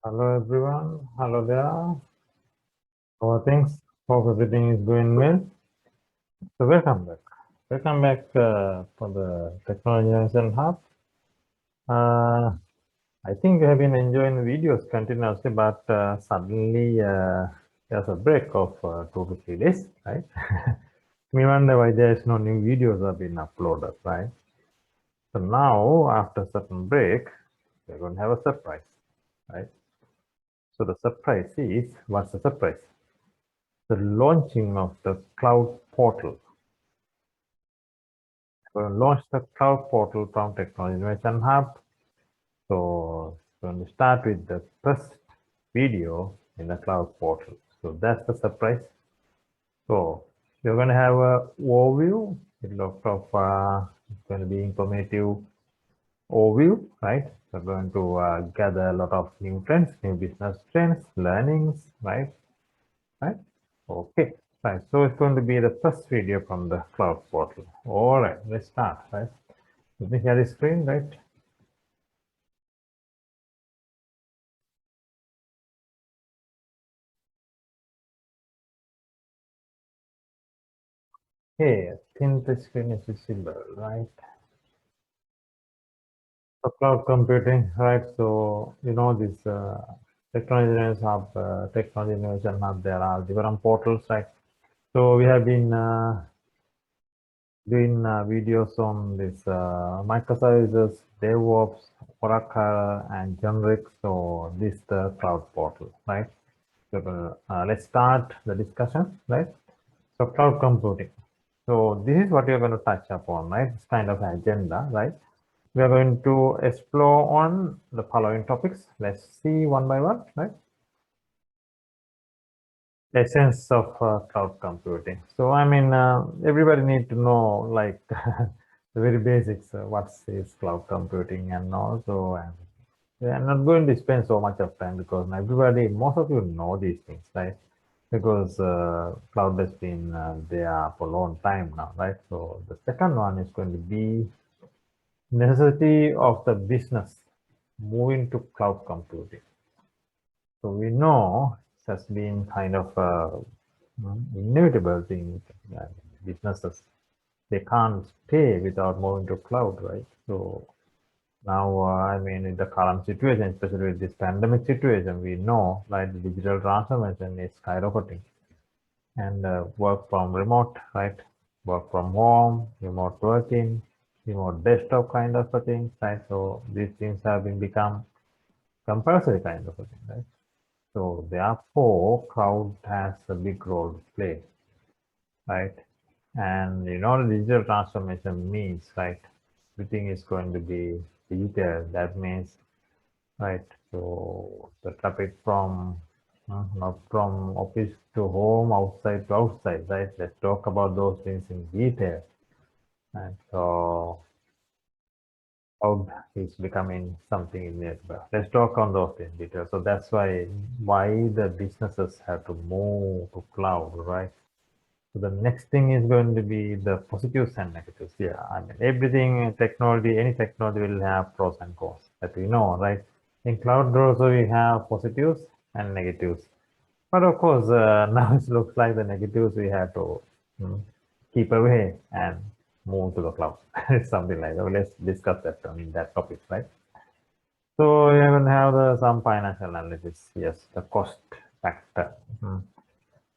Hello everyone. Hello there. How are things? Hope everything is going well. So welcome back. Welcome back for the Technology Innovation Hub. I think we have been enjoying the videos continuously, but suddenly there's a break of 2 to 3 days, right? We wonder why there is no new videos have been uploaded, right? So now, after a certain break, we're going to have a surprise, right? So the surprise is, what's the surprise? The launching of the cloud portal. We're going to launch the cloud portal from Technology Innovation Hub. So we're going to start with the first video in the cloud portal. So that's the surprise. So you're going to have a overview. It's going to be informative overview, right? We're going to gather a lot of new trends, new business trends, learnings, right? Right? Okay. Right. So it's going to be the first video from the cloud portal. All right. Let's start. Right. Let me share the screen. Right. Hey, I think the screen is visible, right? So cloud computing, right? So this technology innovation hub. There are different portals, right? So we have been doing videos on this microservices, DevOps, Oracle, and generic. So this is the cloud portal, right? So let's start the discussion, right? So cloud computing. So this is what we are going to touch upon, right? It's kind of agenda, right? We are going to explore on the following topics. Let's see one by one, right? Essence of cloud computing. So I mean, everybody need to know like the very basics. What is cloud computing and all. So I'm not going to spend so much of time because everybody, most of you know these things, right? Because cloud has been there for a long time now, right? So the second one is going to be necessity of the business moving to cloud computing. So we know it has been kind of inevitable thing. Businesses, they can't stay without moving to cloud, right? So now, I mean, in the current situation, especially with this pandemic situation, we know like the digital transformation is skyrocketing, and work from remote, right? Work from home, remote working, remote desktop kind of a thing, right? So these things have been become compulsory kind of a thing, right? So therefore, cloud has a big role to play, right? And the digital transformation means, right? Everything is going to be digital. That means, right? So the traffic from not from office to home, outside to outside, right? Let's talk about those things in detail. And so cloud is becoming something inevitable. Let's talk on those in detail. So that's why the businesses have to move to cloud, right? So the next thing is going to be the positives and negatives. Yeah, I mean everything technology, any technology will have pros and cons that we know, right? In cloud also we have positives and negatives. But of course, now it looks like the negatives we have to keep away and move to the cloud. Something like that. Let's discuss that on that topic, right? So we even have some financial analysis. Yes, the cost factor.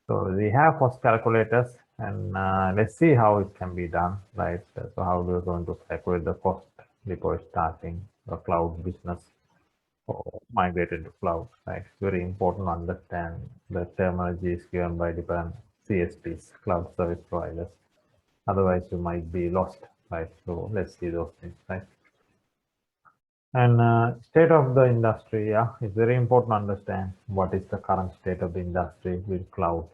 So we have cost calculators, and let's see how it can be done, right? So how we're going to calculate the cost before starting a cloud business or migrated to cloud, right? It's very important to understand the terminology is given by different CSPs, cloud service providers. Otherwise, you might be lost, right? So let's see those things, right? And state of the industry, yeah, it's very important to understand what is the current state of the industry with cloud.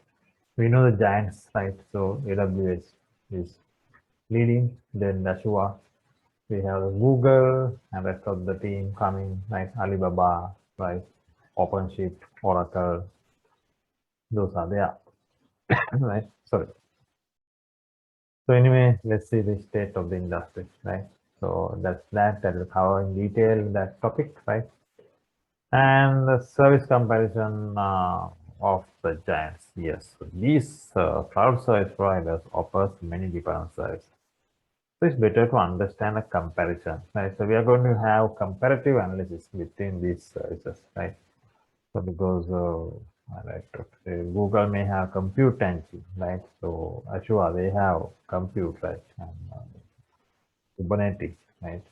We know the giants, right? So AWS is leading, then Azure. We have Google and rest of the team coming, like Alibaba, right? OpenShift, Oracle, those are there, right? Sorry. So anyway, let's see the state of the industry, right? So that will cover in detail that topic, right? And the service comparison of the giants. Yes, so these cloud service providers offers many different services. So it's better to understand a comparison, right? So we are going to have comparative analysis between these services, right? So because like Google may have compute engine, right? So Azure they have compute, right? And Kubernetes, right?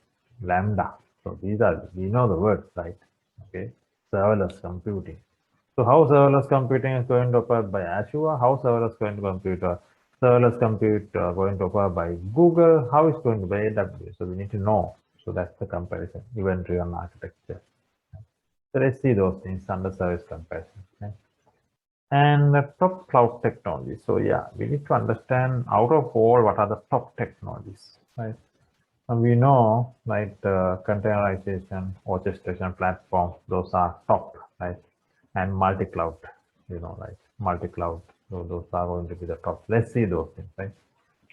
Lambda. So these are, we know the words, right? Okay. Serverless computing. So how serverless computing is going to occur by Azure? How serverless going to compute? Serverless compute going to occur by Google? How is going to be AWS? So we need to know. So that's the comparison, event-driven architecture. So let's see those things under service comparison. Okay? And the top cloud technology. So yeah, we need to understand out of all what are the top technologies, right? And we know like the containerization, orchestration platform, those are top, right? And multi-cloud, like multi-cloud. So those are going to be the top. Let's see those things, right?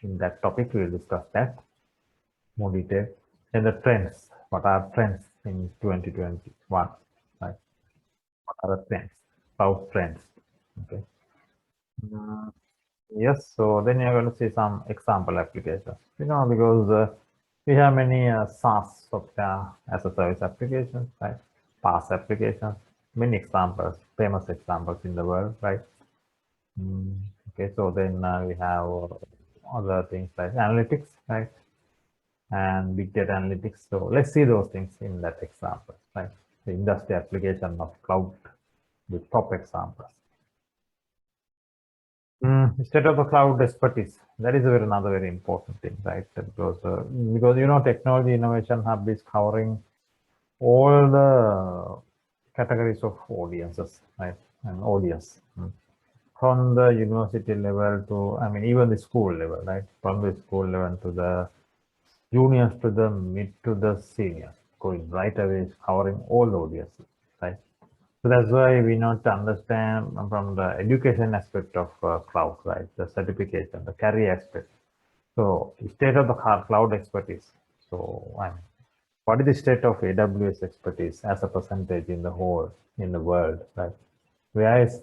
In that topic, we will discuss that more detail. And the trends, what are trends in 2021, right? What are the trends? Cloud trends, okay? Yes, so then you're going to see some example applications, because we have many SaaS software as a service applications, right? PaaS applications, many examples, famous examples in the world, right? Okay, so then we have other things like analytics, right? And big data analytics. So let's see those things in that example, right? The industry application of cloud with top examples. State of the cloud expertise. That is another very important thing, right? Because technology innovation hub is covering all the categories of audiences, right? And audience from the university level to, I mean, even the school level, right? From the school level to the juniors to the mid to the seniors, going right away, covering all the audiences, right? So that's why we need to understand from the education aspect of cloud, right? The certification, the career aspect. So state of the cloud expertise. So what is the state of AWS expertise as a percentage in the whole, in the world, right? Where is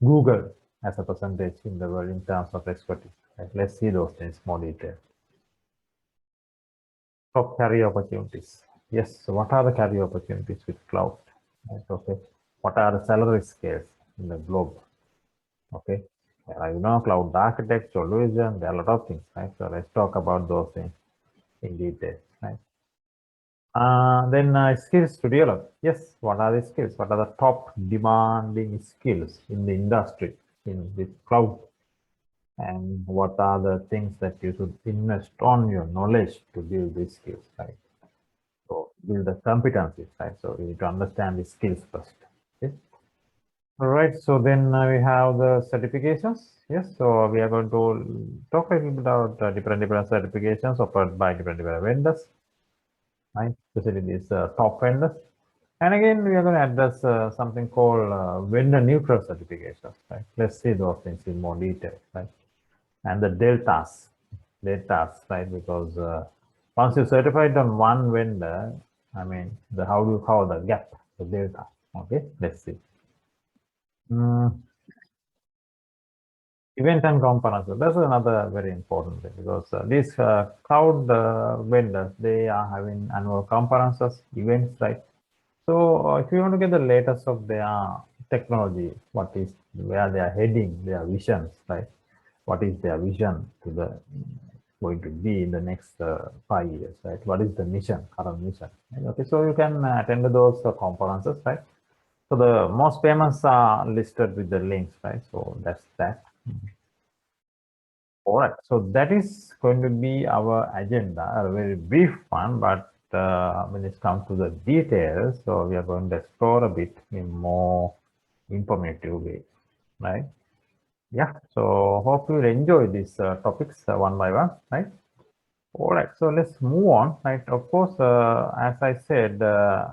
Google as a percentage in the world in terms of expertise, right? Let's see those things more detail. Top career opportunities. Yes, so what are the career opportunities with cloud? Right, okay. What are the salary scales in the globe? Okay. Cloud architect, solution, there are a lot of things, right? So let's talk about those things in detail, right? Then skills to develop. Yes, what are the skills? What are the top demanding skills in the industry in this cloud? And what are the things that you should invest on your knowledge to build these skills, right? So build the competencies, right? So you need to understand the skills first. Okay. All right. So then we have the certifications. Yes. So we are going to talk a little bit about different certifications offered by different vendors, right? Especially these top vendors. And again, we are going to address something called vendor neutral certifications, right? Let's see those things in more detail, right? And the deltas, right? Because once you certified on one vendor, I mean, how do you cover the gap, the delta? Okay, let's see. Event and components. That's another very important thing because these cloud vendors, they are having annual conferences, events, right? So if you want to get the latest of their technology, where they are heading, their visions, right? What is their vision to the going to be in the next 5 years, right? What is the mission, current mission? Okay, so you can attend those conferences, right? So the most famous are listed with the links, right? So that's that. All right, so that is going to be our agenda, a very brief one, but when it comes to the details, so we are going to explore a bit in more informative way, right? Yeah, so hope you enjoy these topics one by one, right? All right, so let's move on, right? Of course, as I said,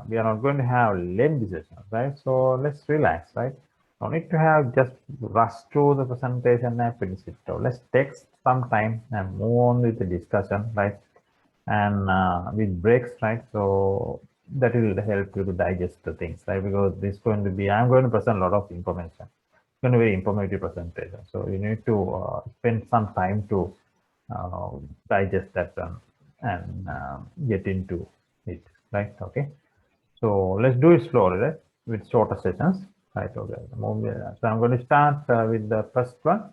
we are not going to have lengthy sessions, right? So let's relax, right? No need to have just rush through the presentation and finish it. So let's take some time and move on with the discussion, right? and with breaks, right? So that will help you to digest the things, right? Because this is going to be, I'm going to present a lot of information. It's going to be a very informative presentation. So you need to spend some time to uh, digest that one and get into it, right? Okay. So let's do it slowly, right? With shorter sessions, right? Okay. So I'm going to start with the first one.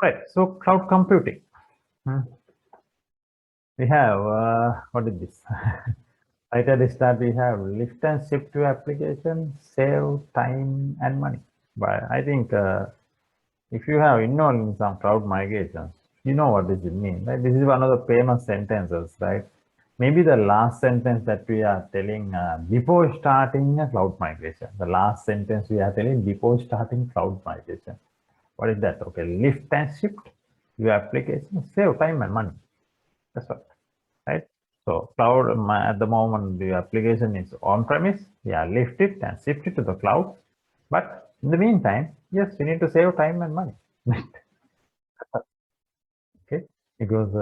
Right. So cloud computing. Hmm. We have, what is this? Right at the start, we have lift and shift to application, save time and money. But I think if you have involved in some cloud migrations, you know what does it mean, right? This is one of the famous sentences, right? Maybe the last sentence that we are telling before starting a cloud migration. The last sentence we are telling before starting cloud migration. What is that? Okay, lift and shift your application, save time and money. That's what, right? So cloud at the moment, the application is on-premise. Yeah, lift it and shift it to the cloud. But in the meantime, yes, we need to save time and money. Okay, because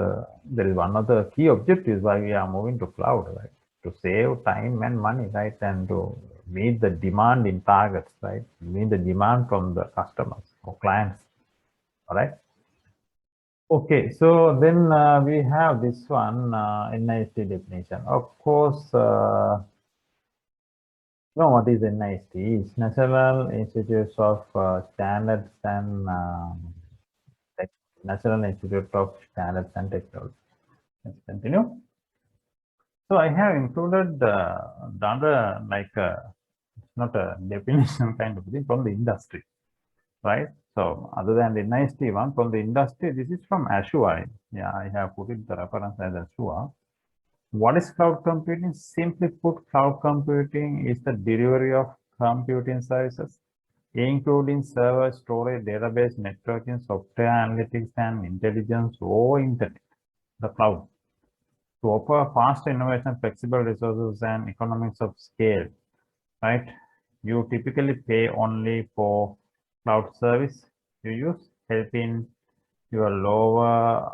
there is one of the key objectives why we are moving to cloud, right? To save time and money, right? And to meet the demand in targets, right? Meet the demand from the customers or clients. All right. Okay, so then we have this one NIST definition. Of course, no, what is NIST? It's National Institutes of Standards and National Institute of Standards and Technology. Let's continue. So I have included the other, like not a definition kind of thing from the industry, right? So other than the NIST one from the industry, this is from Azure. Yeah, I have put it the reference as Azure. What is cloud computing? Simply put, cloud computing is the delivery of computing services, including server, storage, database, networking, software analytics, and intelligence over internet, the cloud, to offer fast innovation, flexible resources, and economics of scale, right? You typically pay only for cloud service you use, helping you lower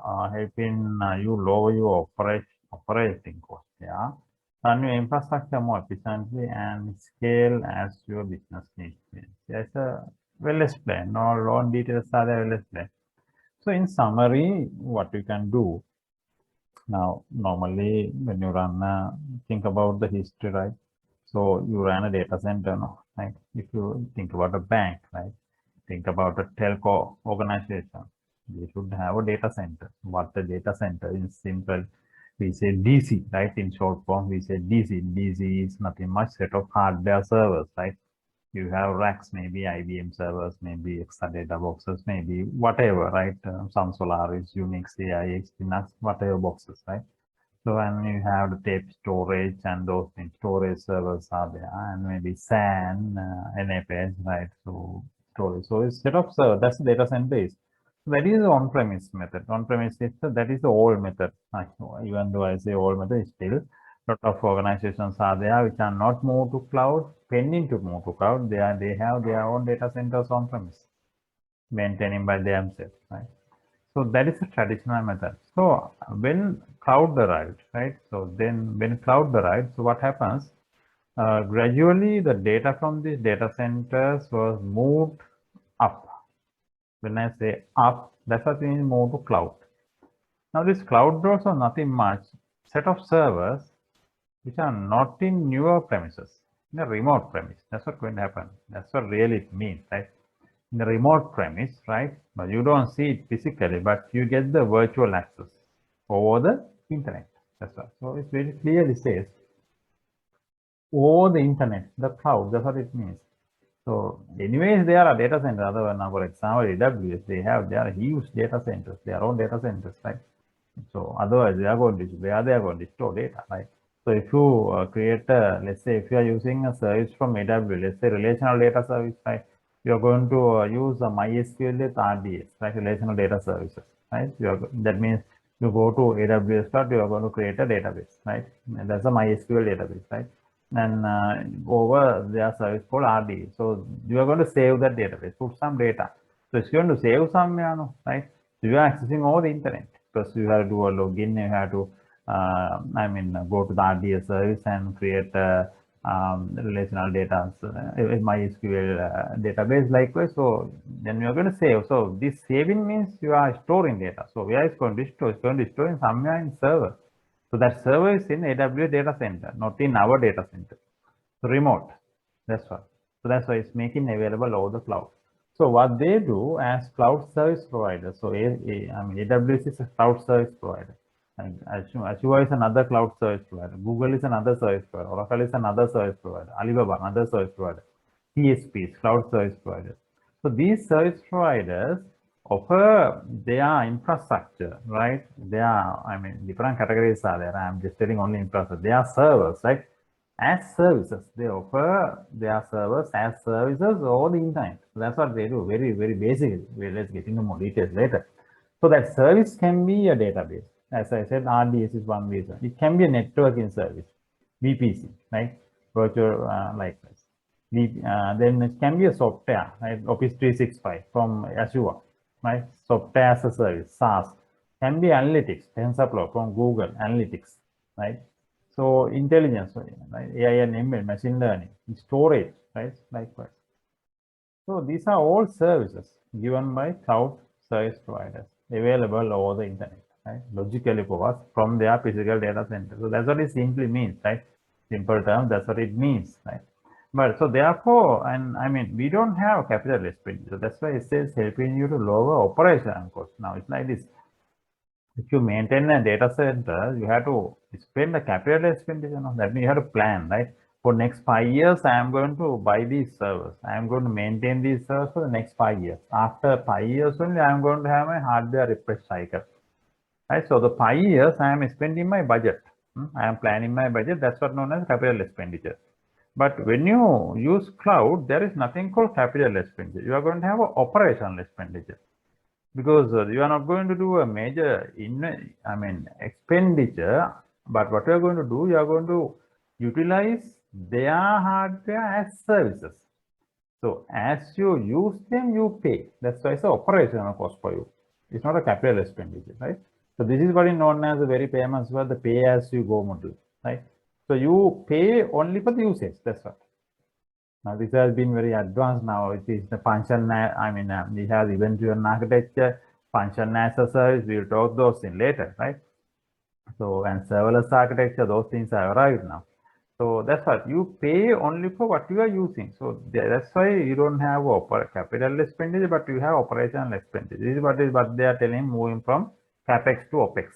your operating cost, yeah, run your infrastructure more efficiently and scale as your business needs. There's a well explained, no long details are there, well explained. So in summary, what you can do now, normally when you run, think about the history, right? So you run a data center, no? Right? If you think about a bank, right? Think about a telco organization. They should have a data center. What the data center is simple. We say DC, right? In short form, we say DC. DC is nothing much set of hardware servers, right? You have racks, maybe IBM servers, maybe Exadata boxes, maybe whatever, right? Some Solaris, Unix, AIX, Linux, whatever boxes, right? So, and you have the tape storage and those things, storage servers are there, and maybe SAN, NFS, right? So, storage. So, it's set of server, that's the data center is. So that is the on-premise method. On-premise is that is the old method. Even though I say old method, still a lot of organizations are there which are not moved to cloud, pending to move to cloud. They have their own data centers on-premise, maintaining by themselves, right? So that is a traditional method. So when cloud arrived, right? So then when cloud arrived, so what happens? Gradually, the data from these data centers was moved up. When I say up, that's what means move to cloud. Now this cloud doors are nothing much set of servers which are not in your premises, in a remote premise. That's what's going to happen. That's what really it means, right? In the remote premise, right? But you don't see it physically, but you get the virtual access over the internet. That's right. So it very clearly says over the internet, the cloud. That's what it means. So, anyways, there are data centers. Other than, for example, AWS, they have their huge data centers, their own data centers, right? So otherwise, they are going to where they are going to store data, right? So if you create a, let's say, if you are using a service from AWS, let's say relational data service, right? You are going to use a MySQL with RDS, right? Relational data services, right? That means you go to AWS start, you are going to create a database, right? And that's a MySQL database, right? And over their service called RDS. So you are going to save that database, put some data. So it's going to save some, right? So you are accessing over the internet because you have to do a login, you have to I mean, go to the RDS service and create relational data, MySQL database likewise. So then you're going to save. So this saving means you are storing data. So where is going to store? It's going to store in somewhere in server. So that server is in AWS data center, not in our data center. So remote. That's why. So that's why it's making available over the cloud. So what they do as cloud service provider. So I mean, AWS is a cloud service provider. And Azure is another cloud service provider. Google is another service provider. Oracle is another service provider. Alibaba, another service provider. CSPs, cloud service providers. So these service providers offer their infrastructure, right? They are, I mean, different categories are there. I'm just telling only infrastructure. They are servers, right? As services. They offer their servers as services over the internet. So that's what they do. Very, very basic. Let's get into more details later. So that service can be a database. As I said, RDS is one reason. It can be a networking service, VPC, right? Virtual likewise. Then it can be a software, right? Office 365 from Azure, right? Software as a service, SaaS. Can be analytics, TensorFlow from Google Analytics, right? So intelligence, right? AI and ML, machine learning, storage, right? Likewise. So these are all services given by cloud service providers available over the internet, right? Logically for us from their physical data center. So that's what it simply means, right? Simple term, that's what it means, right? But so therefore, and I mean, we don't have capital expenditure. That's why it says helping you to lower operational cost. Now it's like this. If you maintain a data center, you have to spend the capital expenditure. That means you have to plan, right? For next 5 years, I am going to buy these servers. I am going to maintain these servers for the next 5 years. After 5 years only, I am going to have my hardware refresh cycle. Right? So the 5 years, I am spending my budget. I am planning my budget. That's what known as capital expenditure. But when you use cloud, there is nothing called capital expenditure. You are going to have an operational expenditure, because you are not going to do a major expenditure, but what you are going to do, you are going to utilize their hardware as services. So as you use them, you pay. That's why it's an operational cost for you. It's not a capital expenditure, right? So this is what is known as a very famous word, the pay as you go model, right? So you pay only for the usage. That's what. Now this has been very advanced now. It is the function. We have event-driven architecture, function as a service. We'll talk those in later, right? So and serverless architecture, those things have arrived now. So that's what you pay only for what you are using. So that's why you don't have capital expenditure, but you have operational expenditure. This is what they are telling, moving from capex to opex,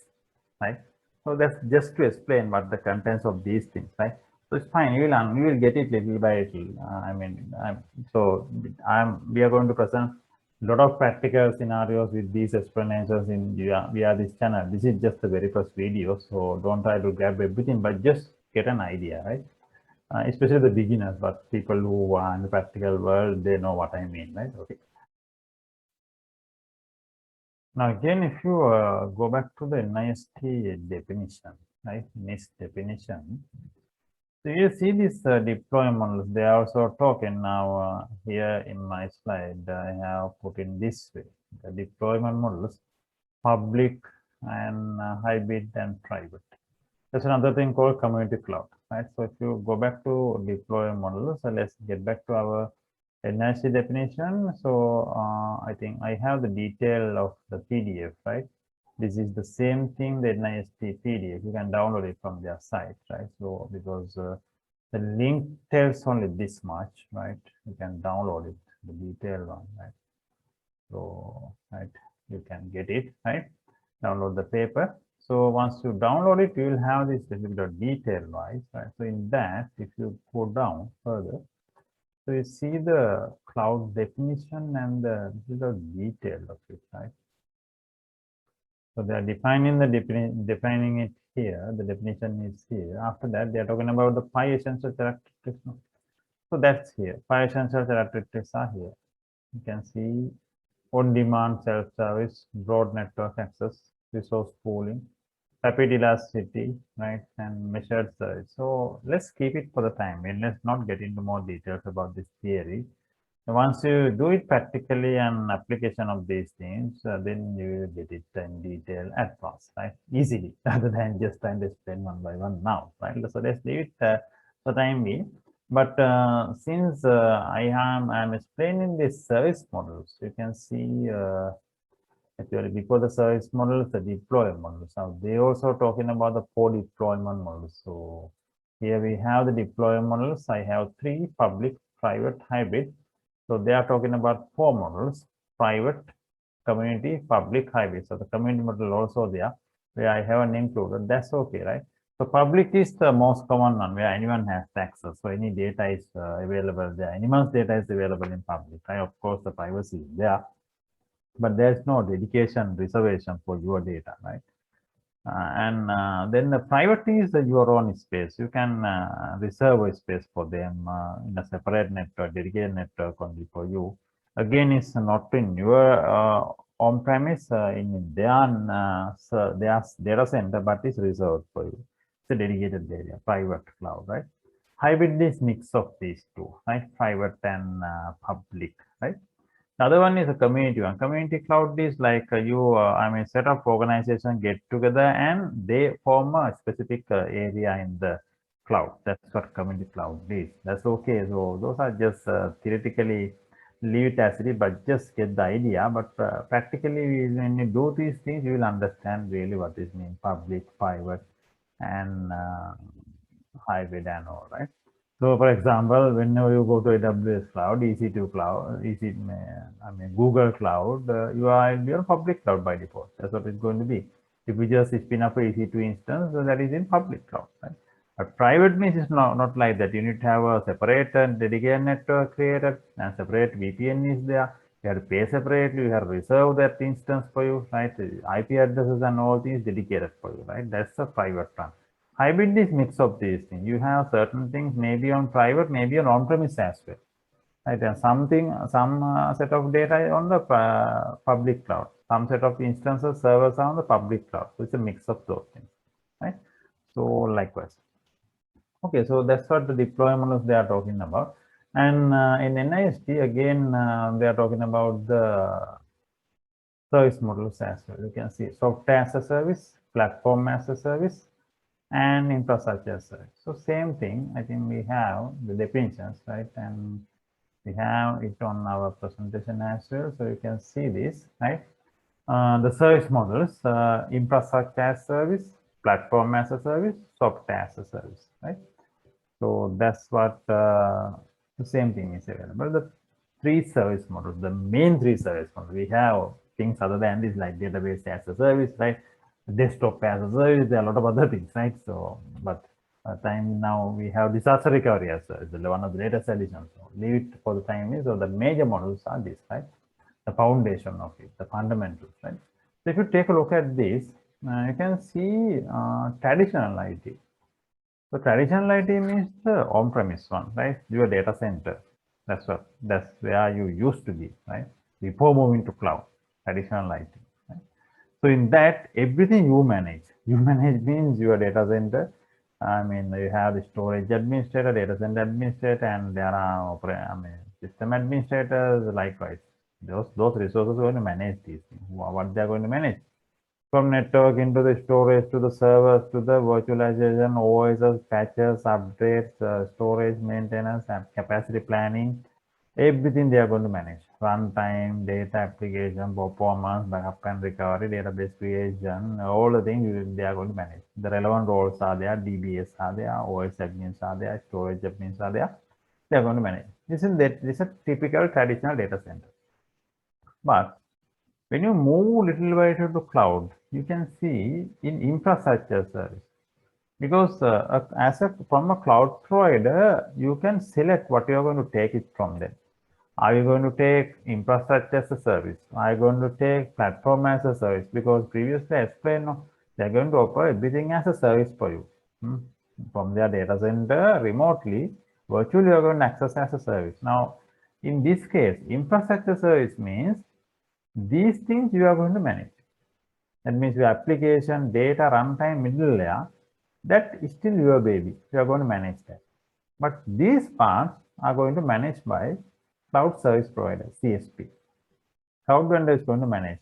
right? So that's just to explain what the contents of these things, right? So it's fine. You will get it little by little. We are going to present a lot of practical scenarios with these explanations in via this channel. This is just the very first video, so don't try to grab everything, but just get an idea, right? Especially the beginners, but people who are in the practical world, they know what I mean, right? Okay. Now again, if you go back to the NIST definition, right? NIST definition. So you see this deployment, they are also talking now here in my slide. I have put in this way, the deployment models, public and hybrid and private. There's another thing called community cloud, right? So if you go back to deploy models, so let's get back to our NIST definition. So I think I have the detail of the PDF, right? This is the same thing, the NIST PDF. You can download it from their site, right? So because the link tells only this much, right? You can download it, the detailed one, right? So, right, you can get it, right? Download the paper. So once you download it, you will have this little detail wise, right? So in that, if you go down further, so you see the cloud definition and the little detail of it, right? So they are defining defining it here. The definition is here. After that, they are talking about the 5 essential characteristics. So that's here. 5 essential characteristics are here. You can see on-demand self-service, broad network access, resource pooling, rapid elasticity, right, and measured service. So let's keep it for the time and let's not get into more details about this theory. Once you do it practically and application of these things, then you will get it in detail at once, right? Easily, rather than just trying to explain one by one now, right? So let's leave it for time being. But since I'm explaining this service models, you can see actually before the service models, the deployment models. Now they also talking about the 4 deployment models. So here we have the deployment models. I have 3: public, private, hybrid. So they are talking about 4 models: private, community, public, hybrid. So the community model also there, where I haven't included. That's okay, right? So public is the most common one where anyone has access. So any data is available there. Anyone's data is available in public, right? Of course, the privacy is there, but there's no dedication reservation for your data, right? And then the private is your own space. You can reserve a space for them in a separate network, dedicated network only for you. Again, it's not in your on-premise, in their data center, but it's reserved for you. It's a dedicated area, private cloud, right? Hybrid is mix of these two, right? Private and public, right? The other one is a community one. Community cloud is like set of organization get together and they form a specific area in the cloud. That's what community cloud is. That's okay. So those are just theoretically leave it as it is, but just get the idea. But practically, when you do these things, you will understand really what this means: public, private, and hybrid and all, right? So, for example, whenever you go to AWS cloud, EC2 cloud, Google cloud, you are in your public cloud by default. That's what it's going to be. If you just spin up a EC2 instance, so that is in public cloud, right? But private means it's not like that. You need to have a separate and dedicated network created, and separate VPN is there. You have to pay separately. You have to reserve that instance for you, right? IP addresses and all things dedicated for you, right? That's a private one. Hybrid is mix of these things. You have certain things maybe on private, maybe on-premise as well, right? And some set of data on the public cloud. Some set of instances, servers are on the public cloud. So it's a mix of those things, right? So likewise. Okay, so that's what the deployment they are talking about. And in NIST, again, they are talking about the service models as well. You can see software as a service, platform as a service, and infrastructure service. So same thing, I think we have the definitions, right? And we have it on our presentation as well. So you can see this, right? The service models, infrastructure as service, platform as a service, software as a service, right? So that's what the same thing is available. The 3 service models, the main 3 service models. We have things other than this like database as a service, right? Desktop as a service. There are a lot of other things, right? So, but time now we have disaster recovery as one of the latest additions. So leave it for the time being. So the major models are this, right? The foundation of it, the fundamentals, right? So if you take a look at this, you can see traditional IT. So traditional IT means the on-premise one, right? Your data center. That's where you used to be, right? Before moving to cloud, traditional IT. Right? So in that, everything you manage. You manage means your data center. I mean, you have the storage administrator, data center administrator, and there are system administrators. Likewise, those resources are going to manage these things. What they are going to manage? From network into the storage to the servers to the virtualization, OSs, patches, updates, storage maintenance, and capacity planning, everything they are going to manage. Runtime, data application, performance, backup and recovery, database creation, all the things they are going to manage. The relevant roles are there, DBS are there, OS admins are there, storage admins are there. They are going to manage. This is a typical traditional data center. But when you move little bit to cloud, you can see in infrastructure service, because from a cloud provider, you can select what you are going to take it from them. Are you going to take infrastructure as a service? Are you going to take platform as a service? Because previously I explained, they're going to offer everything as a service for you. From their data center remotely, virtually you're going to access as a service. Now, in this case, infrastructure service means these things you are going to manage. That means your application, data, runtime, middle layer, that is still your baby. You are going to manage that. But these parts are going to manage by Cloud service provider, CSP. Cloud vendor is going to manage.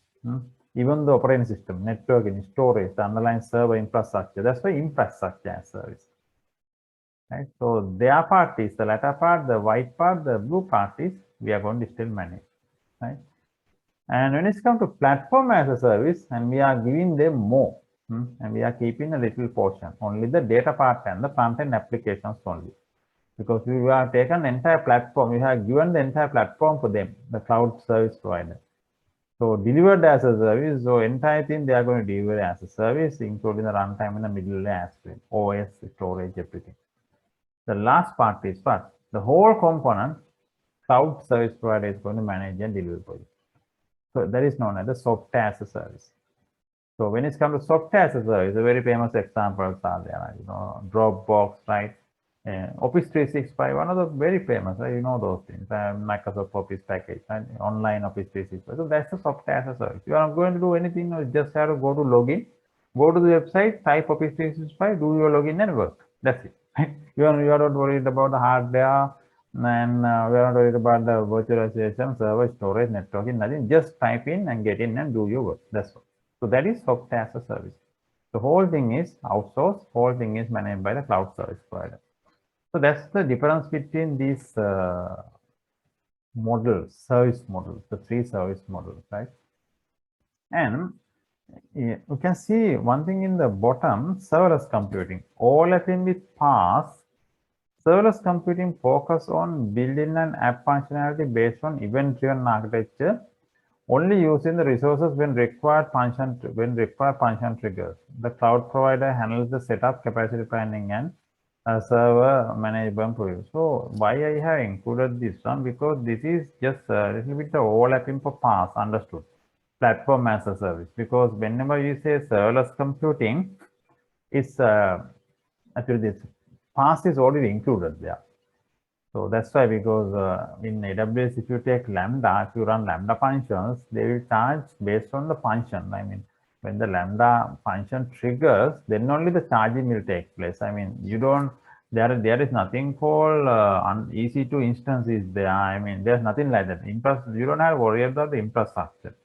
Even the operating system, networking, storage, the underlying server infrastructure. That's why infrastructure as service. Right? So their part is the latter part, the white part, the blue part is we are going to still manage. Right? And when it's come to platform as a service, and we are giving them more, and we are keeping a little portion, only the data part and the front-end applications only. Because we have taken the entire platform, we have given the entire platform for them, the cloud service provider. So delivered as a service, so entire thing they are going to deliver as a service, including the runtime in the middle layer as well, OS, storage, everything. The last part is what? The whole component, cloud service provider is going to manage and deliver for you. So that is known as the software as a service. So when it comes to software as a service, the very famous examples are there, Dropbox, right? Office 365, one of the very famous, right? Those things, Microsoft Office package, right? Online Office 365. So that's the software as a service. You are not going to do anything, you just have to go to login, go to the website, type Office 365, do your login and work. That's it. You are not worried about the hardware, and we are not worried about the virtualization, server, storage, networking, nothing. Just type in and get in and do your work. That's all. So that is software as a service. The whole thing is outsourced, whole thing is managed by the cloud service provider. So that's the difference between these models, service models, the three service models, right? And you can see one thing in the bottom, serverless computing. Overlapping with PaaS, serverless computing focus on building an app functionality based on event-driven architecture, only using the resources when required function triggers. The cloud provider handles the setup, capacity planning, and server management for you. So why I have included this one? Because this is just a little bit overlapping for PaaS, understood. Platform as a service. Because whenever you say serverless computing, it's actually this PaaS is already included there. So that's why, because in AWS, if you take Lambda, if you run Lambda functions, they will charge based on the function. I mean, when the Lambda function triggers, then only the charging will take place. I mean, you don't, there is nothing called EC2 instance is there. I mean, there's nothing like that. You don't have to worry about the infrastructure.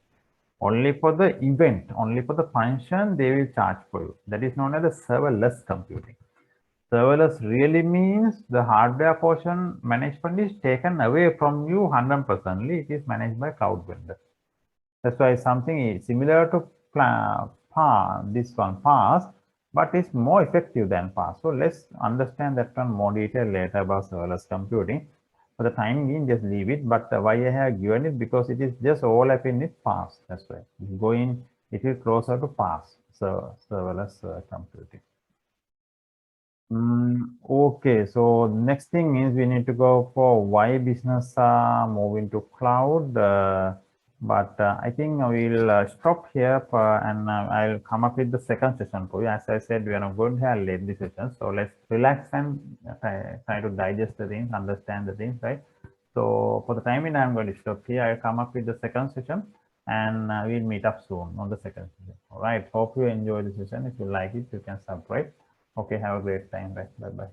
Only for the event, only for the function, they will charge for you. That is known as the serverless computing. Serverless really means the hardware portion management is taken away from you 100%. It is managed by cloud vendor. That's why something is similar to this one, PaaS, but it's more effective than PaaS. So let's understand that one more detail later about serverless computing. For the time being, just leave it. But why I have given it, because it is just overlapping with PaaS. That's why it will closer to PaaS, so serverless computing. Okay, so next thing is we need to go for why business are moving to cloud. But I think we'll stop here and I'll come up with the second session for you. As I said, we are not going to have lengthy sessions, so let's relax and try to digest the things, understand the things, right? So for the time being, I'm going to stop here. I'll come up with the second session and we'll meet up soon on the second session. All right, hope you enjoy the session. If you like it, you can subscribe. Okay, have a great time. Bye. Bye.